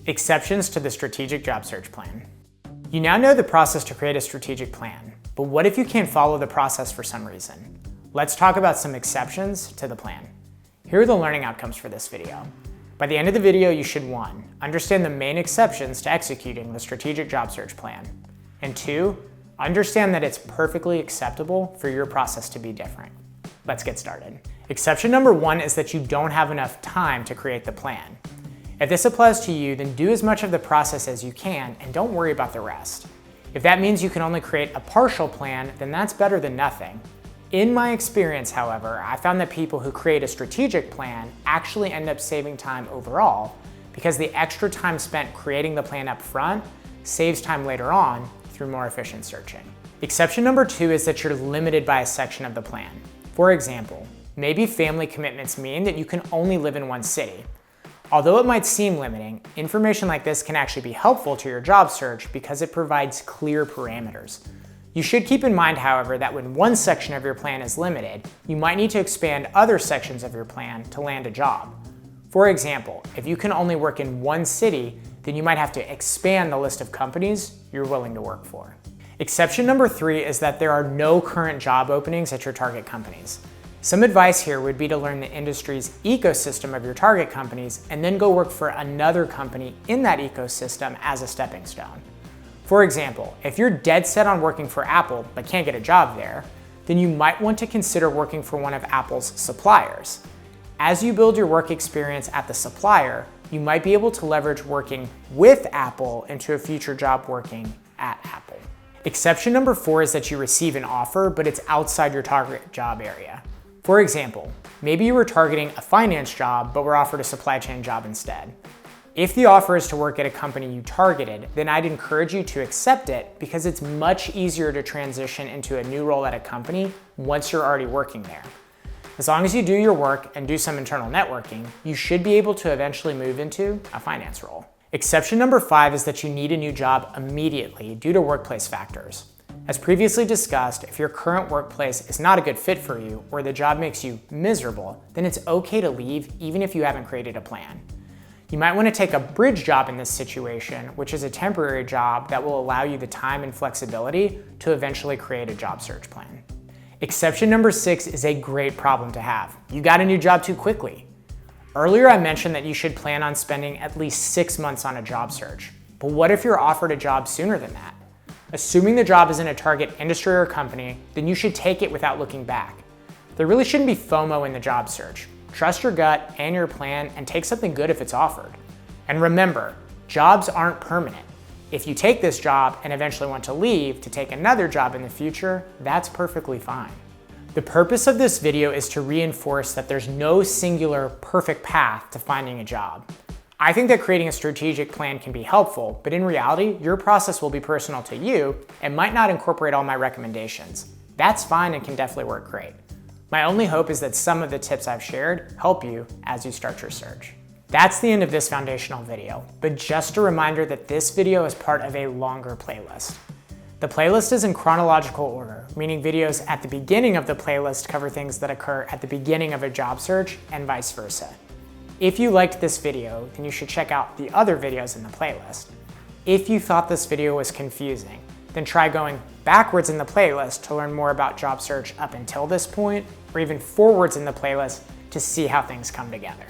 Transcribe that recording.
Exceptions to the strategic job search plan. You now know the process to create a strategic plan, but what if you can't follow the process for some reason? Let's talk about some exceptions to the plan. Here are the learning outcomes for this video. By the end of the video, you should 1. Understand the main exceptions to executing the strategic job search plan, and 2. Understand that it's perfectly acceptable for your process to be different. Let's get started. Exception number 1 is that you don't have enough time to create the plan. If this applies to you, then do as much of the process as you can and don't worry about the rest. If that means you can only create a partial plan, then that's better than nothing. In my experience, however, I found that people who create a strategic plan actually end up saving time overall because the extra time spent creating the plan up front saves time later on through more efficient searching. Exception number 2 is that you're limited by a section of the plan. For example, maybe family commitments mean that you can only live in one city. Although it might seem limiting, information like this can actually be helpful to your job search because it provides clear parameters. You should keep in mind, however, that when one section of your plan is limited, you might need to expand other sections of your plan to land a job. For example, if you can only work in one city, then you might have to expand the list of companies you're willing to work for. Exception number 3 is that there are no current job openings at your target companies. Some advice here would be to learn the industry's ecosystem of your target companies and then go work for another company in that ecosystem as a stepping stone. For example, if you're dead set on working for Apple but can't get a job there, then you might want to consider working for one of Apple's suppliers. As you build your work experience at the supplier, you might be able to leverage working with Apple into a future job working at Apple. Exception number 4 is that you receive an offer, but it's outside your target job area. For example, maybe you were targeting a finance job, but were offered a supply chain job instead. If the offer is to work at a company you targeted, then I'd encourage you to accept it because it's much easier to transition into a new role at a company once you're already working there. As long as you do your work and do some internal networking, you should be able to eventually move into a finance role. Exception number 5 is that you need a new job immediately due to workplace factors. As previously discussed, if your current workplace is not a good fit for you or the job makes you miserable, then it's okay to leave even if you haven't created a plan. You might want to take a bridge job in this situation, which is a temporary job that will allow you the time and flexibility to eventually create a job search plan. Exception number 6 is a great problem to have. You got a new job too quickly. Earlier I mentioned that you should plan on spending at least 6 months on a job search. But what if you're offered a job sooner than that? Assuming the job is in a target industry or company, then you should take it without looking back. There really shouldn't be FOMO in the job search. Trust your gut and your plan and take something good if it's offered. And remember, jobs aren't permanent. If you take this job and eventually want to leave to take another job in the future, that's perfectly fine. The purpose of this video is to reinforce that there's no singular perfect path to finding a job. I think that creating a strategic plan can be helpful, but in reality, your process will be personal to you and might not incorporate all my recommendations. That's fine and can definitely work great. My only hope is that some of the tips I've shared help you as you start your search. That's the end of this foundational video, but just a reminder that this video is part of a longer playlist. The playlist is in chronological order, meaning videos at the beginning of the playlist cover things that occur at the beginning of a job search and vice versa. If you liked this video, then you should check out the other videos in the playlist. If you thought this video was confusing, then try going backwards in the playlist to learn more about job search up until this point, or even forwards in the playlist to see how things come together.